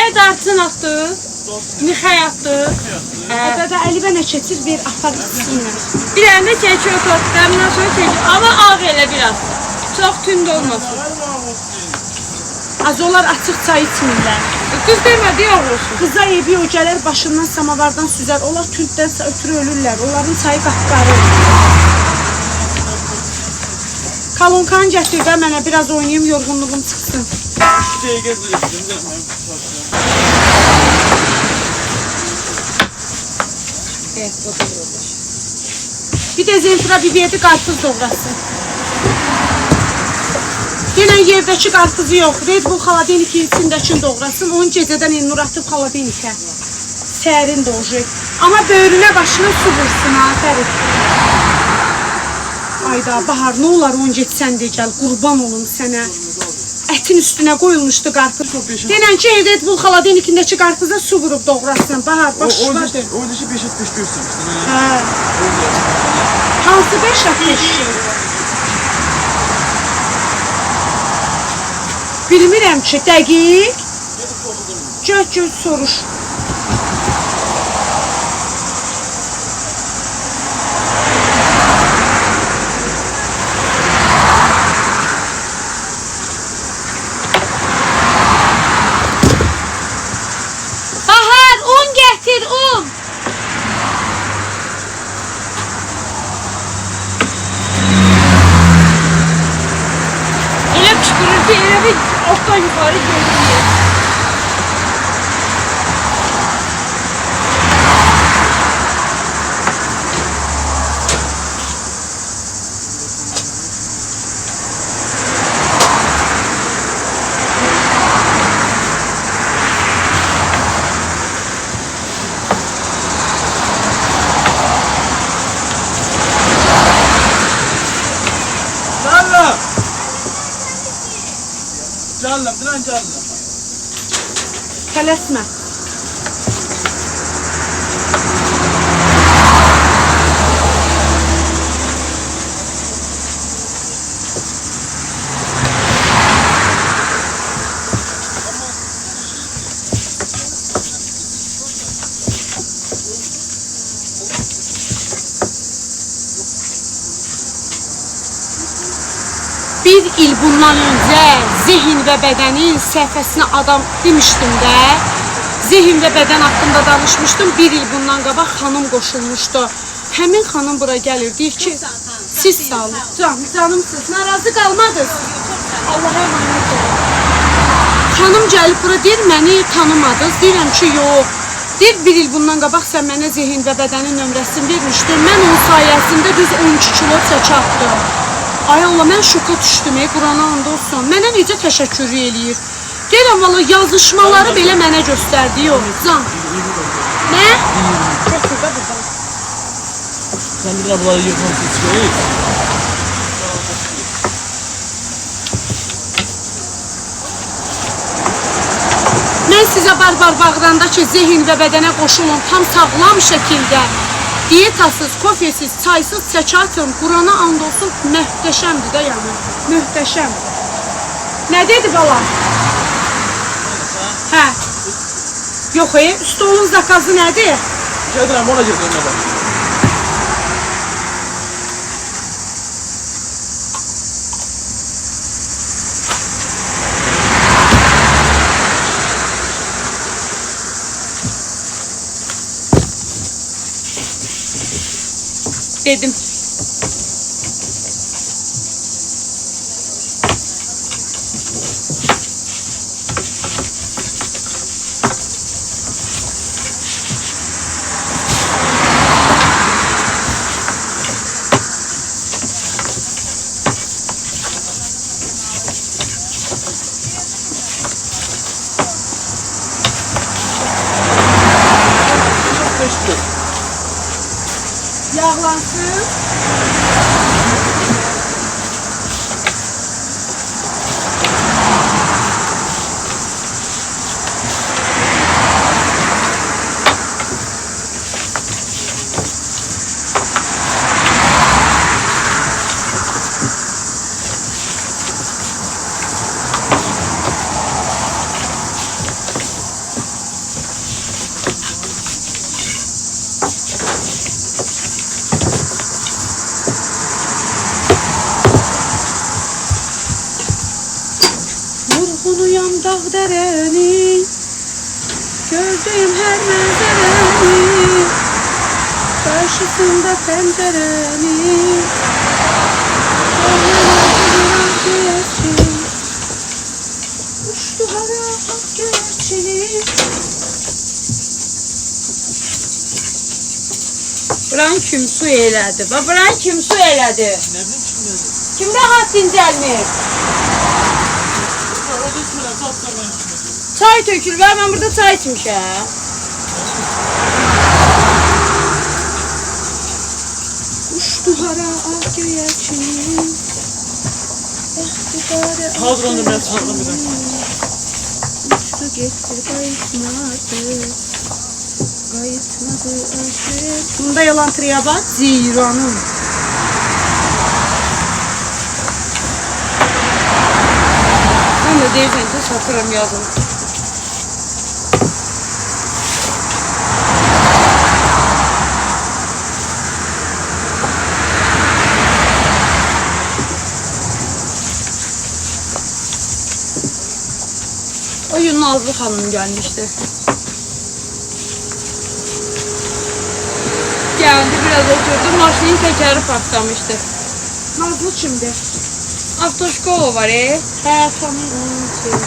Mixəyə darçın atdı. Mixəyə atdı. Hətta Əlibə nə keçir bir apar içsinlər. Bir əlində çək atdı. Ondan sonra çək. Amma ağ elə biraz. Çox tünd olmasın. Az onlar açıq çay içmirlər. Qız demədi yavrusu. Qıza evi o gələr başından samavardan süzər. Onlar tünddən ötürü ölürlər. Onların çayı qapqarı. Kalonkanı gətir də mənə biraz oynayayım, yorğunluğum çıxsın. Evet, bu da olur. Bir de Zenfira bibiyeti qarpız doğrasın. Yenə yerdəki qarpızı yox. Red Bull xaladenik içindəkin doğrasın. Onu gecədən Elnur atıb xaladenikə. Sərin doğacaq. Amma böyrünə başına su vursun ha, Fərid. Ayda, Bahar, nə olar onu getsən de gəl. Qurban olum sənə. Ətin üstünə qoyulmuşdu qarpız. Denən ki, Red Bull xaladenikindəki qarpıza su vurub doğrasın. Bahar, başladı. O dişi 5 at 5 görsün. Hə. Hansı 5 at 5 şey? Bilmirəm ki, dəqiq. Göz soruş. Bahar, un gətir, un. Elə pişkirir ki, elə bir altdan yukarı görünüyor. Canlı. Tələsmə. Bir il bundan önce zihin ve bedenin səhifəsinə adam demişdim də. Zihin ve beden hakkında danışmışdım. Bir il bundan qabaq xanım qoşulmuşdu. Həmin xanım bura gəlir, deyir ki, siz sağ olun. Canımsınız, narazı qalmadınız. Allah'a emanet olun. Xanım gəlib bura deyir, məni tanımadınız. Deyirəm ki, yox. Deyir, bir il bundan qabaq sən mənə zihin və bədənin nömrəsini vermişdin. Mən onun sayəsində düz 12 kilo çəki atdım. Ay Allah, mən şoka düşdüm, Qurana and olsun. Mənə necə təşəkkür eləyir. Deyirəm, valla yazışmaları belə mənə göstərdi, yox. Can. Nə? Götür də buradan. Sen bir daha bunları yırtmasın çıkıyor. Mən sizə barbar bağıranda ki, zihin və bədənə qoşulun tam sağlam şəkildə. Dietasız, kofesiz, çaysız çəki atın. Qurana and olsun, möhtəşəmdir də yəni. Möhtəşəm. Nə dedi bala? Hə. Yox, stolun zakazı nədir? Gedirəm, ona gedirəm. Dedim. Yağlansın. Yolunuyam dağ dərəni, gördüyüm hər mənzərəni, qarşısında pəncərəni, uçdu hara ak göyərçini. Buran kim su elədi? Buran kim su elədi? Ne bileyim kim dedi. Kimdə hat dincəlmir? O da içmir. Zaten ben içmedim. Çay tökül və mən burada çay içmişəm. Uçdu hara ak göyərçini, bəxtiqarə Kadronun ben sardım bir dakika. uçdu getdi qayıtmadı, qayıtmadı artıq. Bunda yalan triyabat Zeyranım. Sən də deyirsən ki, satıram yazın. O gün Nazlı xanım gəlmişdi. Geldi biraz oturdu, maşının tekeri patlamıştı. Nazlı kimdir? Avtoşkolu var Hə, tanıyım.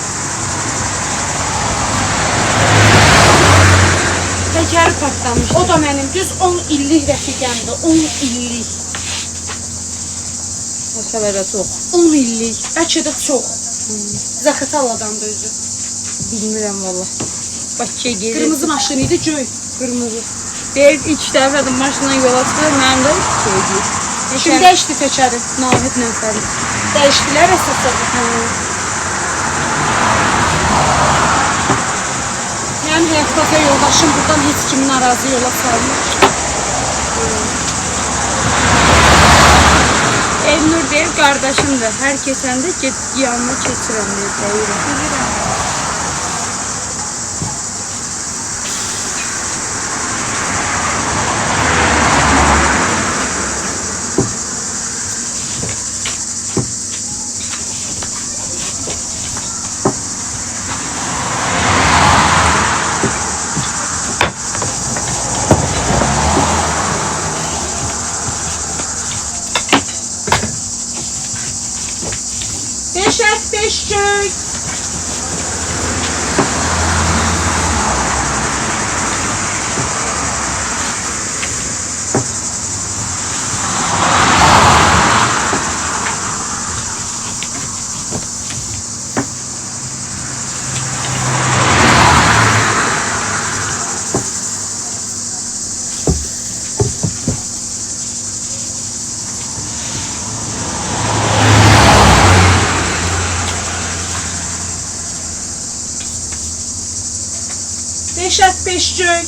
Tekeri patlamıştı. O da mənim düz 10 illik rəfiqəmdir. 10 illik. Məsələ çox. 10 illik. Bəlkə də çox. Zaqataladan da özü. Bilmirəm valla. Bakıya gelir. Qırmızı maşın idi, göy. Kırmızı. Deyir ilk dəfə də maşından yola çıxır, mənim də şeydi. Kim dəyişdi təkəri? Nahid nəfəri. Dəyişdilər əsasda. Mənim həyatbaza yoldaşım buradan heç kimi narazı yola salmır. Elnur deyir, qardaşımdır. Hər keçəndə yanına keçirəm deyir. Bilirəm. Beşək, beşcük. Beşək, beşcük.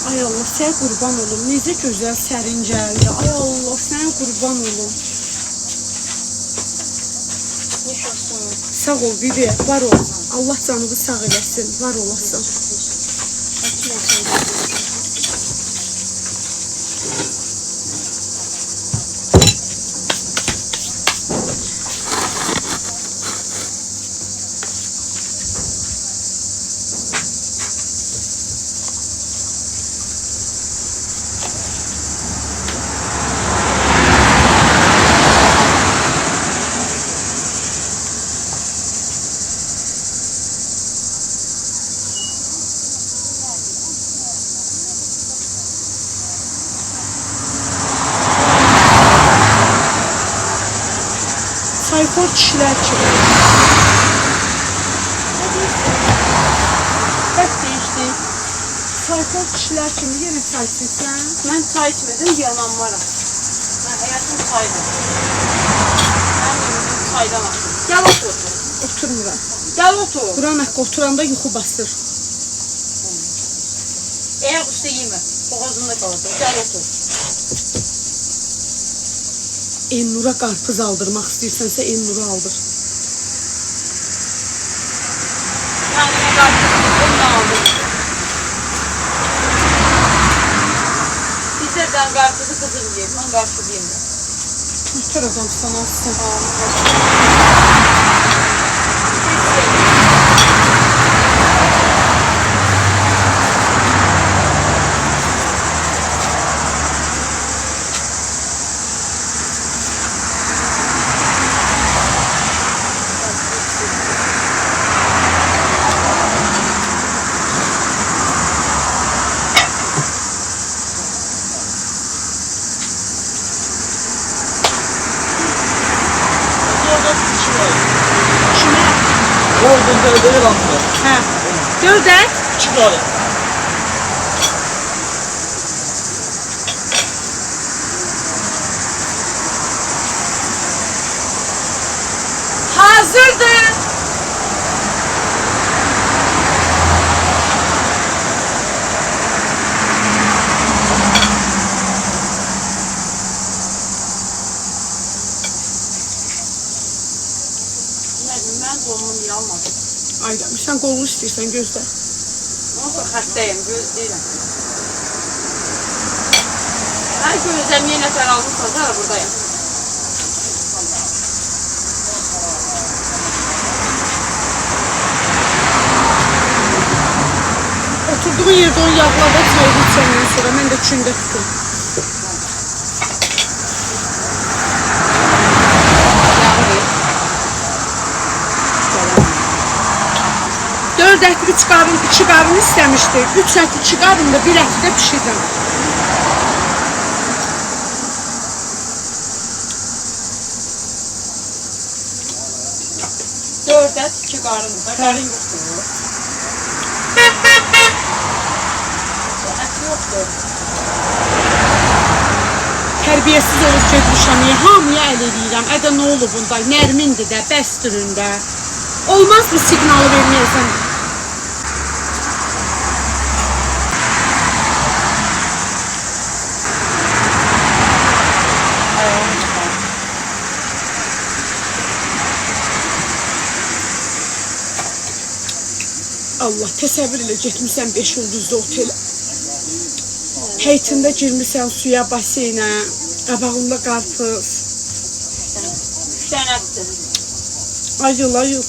Ay Allah, sənə qurban olum. Necə gözəl sərin gəldi. Ay Allah, sənə qurban olum. Sağ ol bibi, var ol. Allah canını sağ eləsin, var olasın. Sayfor kişilər kimi. Bəs değişdi. Sayfor kişilər kimi yenə çay içirsən. Mən çay içmədim, yanan varam. Mən həyatım çaydır. Mən ömrüm çaydan açdım. Gəl otur. Oturmuram. Gəl otur. Buran haqqı oturanda yuxu basır. Ayak üstə yemə. Boğazında qalacaq. Gəl otur. Elnura qarpız aldırmaq istəyirsənsə Elnura aldır. Kendime karşılıklı bunu da aldım. İstersen karpuzu kızım yiyeyim. Ben karpuz yiyeyim. Kör adam sana alsın. Orada kişi var. Kimə? Orada da değil aslında. Hə. Gör də. Küçük var. Hazırdır. Ne bileyim ben kolumu niye almadım? Ayda, sən qolunu istəyirsən gözlə. Nasıl xəstəyim, göz değilim. Her gözlem yine nefer almışsa da buradayım. Oturduğun yerdə onu yağlada çayını içəndən sonra mən də kündə tutum. Yağmur. 4 ət 3 qarın, 2 qarın istəmişdi. 3 ət 2 qarın da 1 əti də pişirdim. Dört et, iki karın. Karın yoktu. Et yoktu. Tərbiyəsiz olub getmişəm, hamıya əl eləyirəm. Ədə nə olub bunda? Nərmindir də, bəstirində. Olmaz mı siqnalı verməyəsən? Ayağını çıkar. Allah, təsəvvür elə getmişsən 5 ulduzlu otelə. Heytində girmişsən suya, baseynə, qabağında qarpız. Üç tane ettin. Ayıl, ayıl.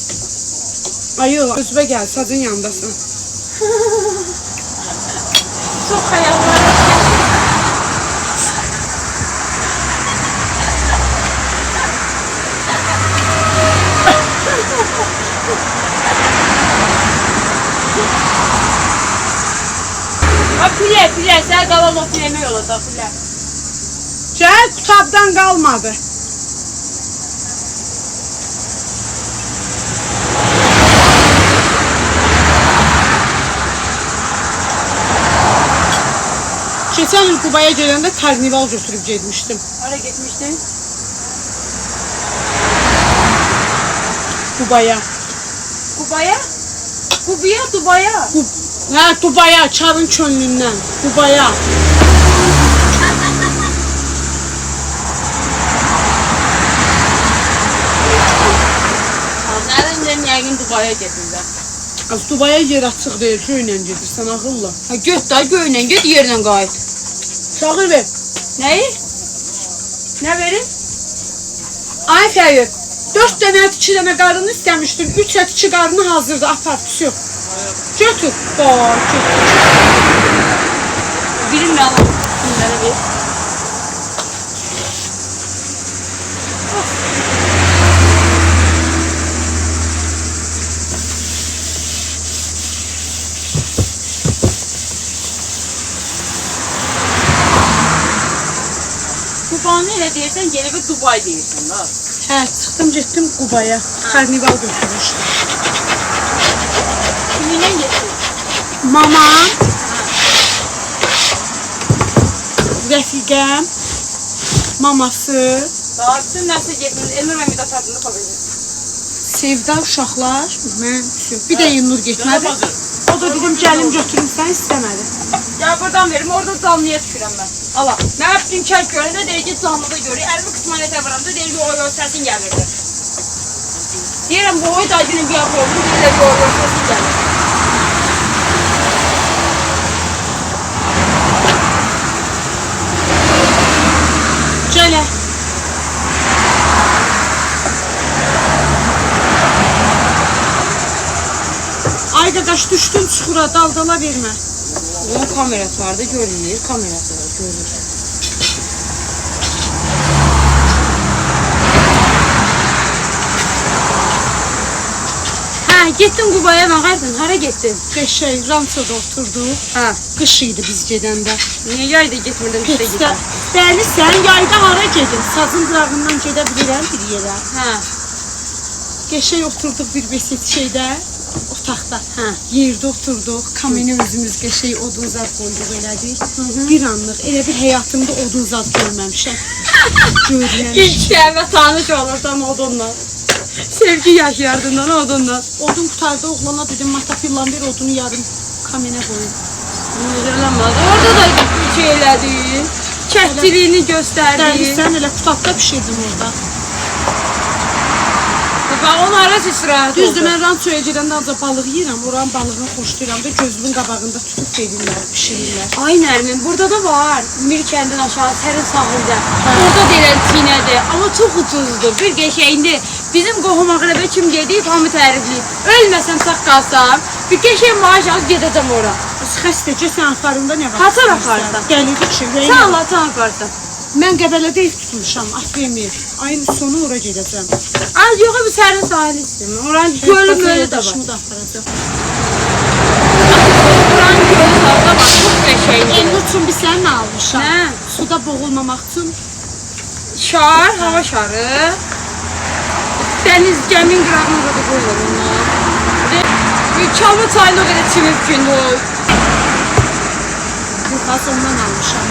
Ayıl, özümə gəl, sacın yanındasın. Çok hayallar. Ha pile, sen kalan o pilemi yolla pile. Gəl, qutabdan qalmadı. Keçən il Qubaya gələndə karnival götürüb getmişdim. Oraya gitmiştin. Qubaya. Kubaya? Kubuya, Dubaya. Hə, Qubaya, Çarın könlündən. Qubaya. Nereden yəqin Dubaya getirlər. Az Qubaya yer açıq deyil, göylə gedirsən, ağılla. Ha göt da göylə get yerlə qayıt. Çağır ver. Neyi? Ne verin? Ay Fəyyid, 4 dənə ət, 2 dənə qarını istəmişdin, 3 ət, 2 qarını hazırda, apar, püsü. Götür. Bax, götür. Birimle alalım. Bunları ver. Kubanı elə deyirsən, gelib Dubai deyirsən da. Hə, Hə, çıxdım, getdim Qubaya. Karnival götürmüşdüm. Kiminlə getdin? Mamam, rəfiqəm, maması, Daha bütün nəsə getdin. Elnur və Midat adını tapacaq. Sevda, uşaqlar, mən düşün. Bir də Elnur getmədi. O da dedim gəlim götürüm, sən istəmədi. Gel buradan verim. Orada canlıya düşürəm mən. Allah. Ne yaptın çay görəndə deyir ki canlıda görür. Əlimi qısmanətə vuramda deyir ki o səsin gəlirdi. Deyirəm bu oy daydının bir yapı oldu. Deyir ki o səsin gəlir. Gələ. Ay qaqaş, düşdün çuxura, daldala vermə. Bunun kamerası vardı görünür. Kamerası var görünür. Hə, getdin Qubaya, nə qərdin? Hara getdin? Qəşəng, rançoda oturduq. Ha. Qış idi biz gedəndə. Niyə yayda getmirdin işte Keçdə, getdin? bəli, sən yayda hara gedin? Sazın qırağından gedə bilirəm bir yerə. Ha. Qəşəng oturduq bir beset şeydə, otaqda. Hə. Yerdə oturduq, kameni özümüz qəşəng odun zad qoyduq elədik. Bir anlıq, elə bir həyatımda odun zad görməmişəm. Görməmişəm. İlk dəfə tanış olursan odunla. Sevgi yaşayardın odunla. Odun qutarda oğlana dedim, matapillan bir odunu yarım kamenə qoyun. Nəzərlənməz. Orada da şey elədin. Çəkçiliyini göstərdin. Dərlisən, elə qutabda pişirdim orada. Bax onlara istirahət Düzdür, oldu. mən rançoya gedəndə ancaq balıq yeyirəm, oranın balığını xoşlayıram da gözümün qabağında tutub verirlər, pişirirlər. Ay Nərmin, burada da var. Bir kəndin aşağı sərin sahildə. Orada deyilən çinədir, amma çox ucuzdur. Bir qəşəngdir. Bizim qohum ağrəbə kim gedib, hamı tərifləyir. Ölməsəm sağ qalsam, bir qəşəng maaş alıb gedəcəm ora. Bəs xəstəcə sən aparında nə var? Haçan aparsan? Gəlirik ki, Sən Allah can aparsan. Mən Qəbələdə ev tutmuşam, Afremir. Ayın sonu ora gedəcəm. Az yox, bir sərin sahil istəyirəm. Oranın gölü möylü də var. Başımı da aparacaq. Oranın gölü sağda var, çox qəşəngdir. Elmi üçün bir sənə almışam. Nə? Suda boğulmamaq üçün. Şar, hava şarı. Dəniz gəmin qırağında da qoyulur onlar. Çalma çayını o qədər çimib gündü o. Yuxas ondan almışam.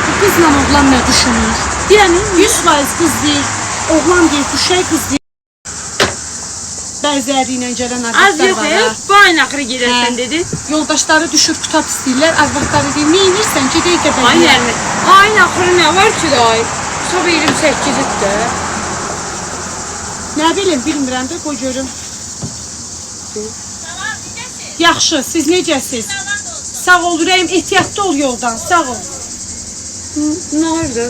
Bu qızla oğlan nə düşünür? Yəni 100% qız deyil. Oğlan deyil, düşək qız deyil. Bəziləri ilə gələn az arvadlar yox, var. Ha. bu ayın axırı gedərsən Hə. dedi. Yoldaşları düşür, kutab istəyirlər. Arvadları deyir, nə edirsən? Gedək Ay Qəbələyə. Nərmin, ayın axırı nə var ki da ay? Sabah 28-dir də. Nə bilim, bilmirəm də, qoy görüm. Yaxşı, siz necəsiz? Sağ ol ürəyim, ehtiyatlı ol yoldan, sağ ol. Nə var da?